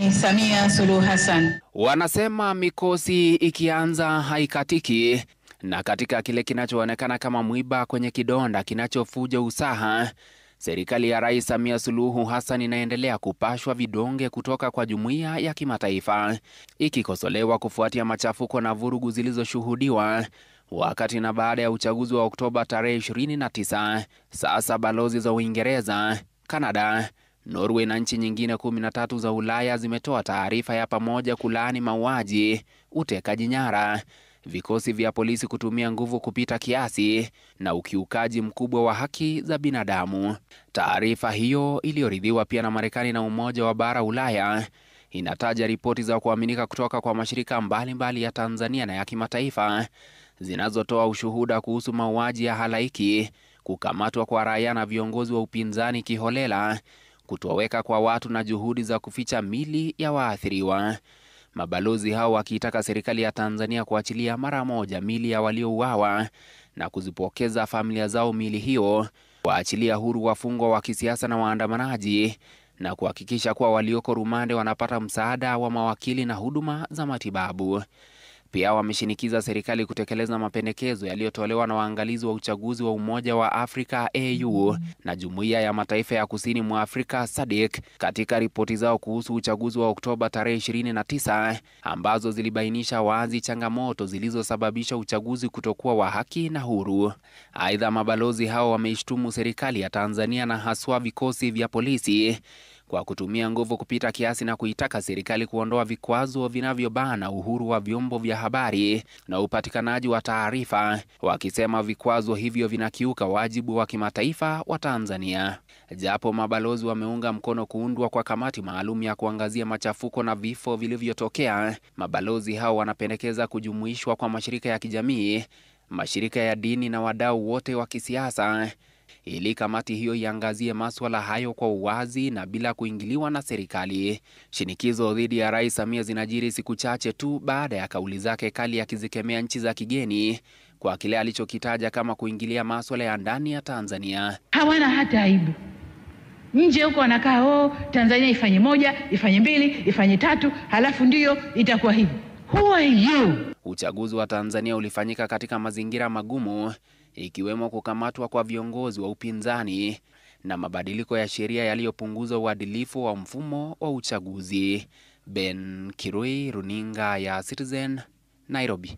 Samia Suluhu Hassan. Wanasema mikosi ikianza haikatiki, na katika kile kinachoonekana kama mwiba kwenye kidonda kinachofuja usaha, serikali ya Rais Samia Suluhu Hassan inaendelea kupashwa vidonge kutoka kwa jumuiya ya kimataifa, ikikosolewa kufuatia machafuko na vurugu zilizoshuhudiwa wakati na baada ya uchaguzi wa Oktoba tarehe 29. Sasa balozi za Uingereza, Kanada, Norway na nchi nyingine 13 za Ulaya zimetoa taarifa ya pamoja kulaani mauaji, utekaji nyara, vikosi vya polisi kutumia nguvu kupita kiasi na ukiukaji mkubwa wa haki za binadamu. Taarifa hiyo iliyoridhiwa pia na Marekani na Umoja wa Bara Ulaya inataja ripoti za kuaminika kutoka kwa mashirika mbalimbali ya Tanzania na ya kimataifa zinazotoa ushuhuda kuhusu mauaji ya halaiki, kukamatwa kwa raia na viongozi wa upinzani kiholela, kutoweka kwa watu na juhudi za kuficha mili ya waathiriwa. Mabalozi hao wakiitaka serikali ya Tanzania kuachilia mara moja mili ya waliouawa na kuzipokeza familia zao mili hiyo, kuachilia huru wafungwa wa kisiasa na waandamanaji, na kuhakikisha kuwa walioko rumande wanapata msaada wa mawakili na huduma za matibabu. Pia wameshinikiza serikali kutekeleza mapendekezo yaliyotolewa na waangalizi wa uchaguzi wa Umoja wa Afrika AU na Jumuiya ya Mataifa ya Kusini mwa Afrika SADC katika ripoti zao kuhusu uchaguzi wa Oktoba tarehe 29, ambazo zilibainisha wazi changamoto zilizosababisha uchaguzi kutokuwa wa haki na huru. Aidha, mabalozi hao wameishtumu serikali ya Tanzania na haswa vikosi vya polisi kwa kutumia nguvu kupita kiasi na kuitaka serikali kuondoa vikwazo vinavyobana uhuru wa vyombo vya habari na upatikanaji wa taarifa, wakisema vikwazo hivyo vinakiuka wajibu wa kimataifa wa Tanzania. Japo mabalozi wameunga mkono kuundwa kwa kamati maalum ya kuangazia machafuko na vifo vilivyotokea, mabalozi hao wanapendekeza kujumuishwa kwa mashirika ya kijamii, mashirika ya dini na wadau wote wa kisiasa ili kamati hiyo iangazie masuala hayo kwa uwazi na bila kuingiliwa na serikali. Shinikizo dhidi ya Rais Samia zinajiri siku chache tu baada ya kauli zake kali akizikemea nchi za kigeni kwa kile alichokitaja kama kuingilia masuala ya ndani ya Tanzania. Hawana hata aibu. Nje huko wanakaa, Tanzania ifanye moja, ifanye mbili, ifanye tatu, halafu ndiyo itakuwa hivi. Who are you? Uchaguzi wa Tanzania ulifanyika katika mazingira magumu, ikiwemo kukamatwa kwa viongozi wa upinzani na mabadiliko ya sheria yaliyopunguza uadilifu wa mfumo wa uchaguzi. Ben Kirui, Runinga ya Citizen, Nairobi.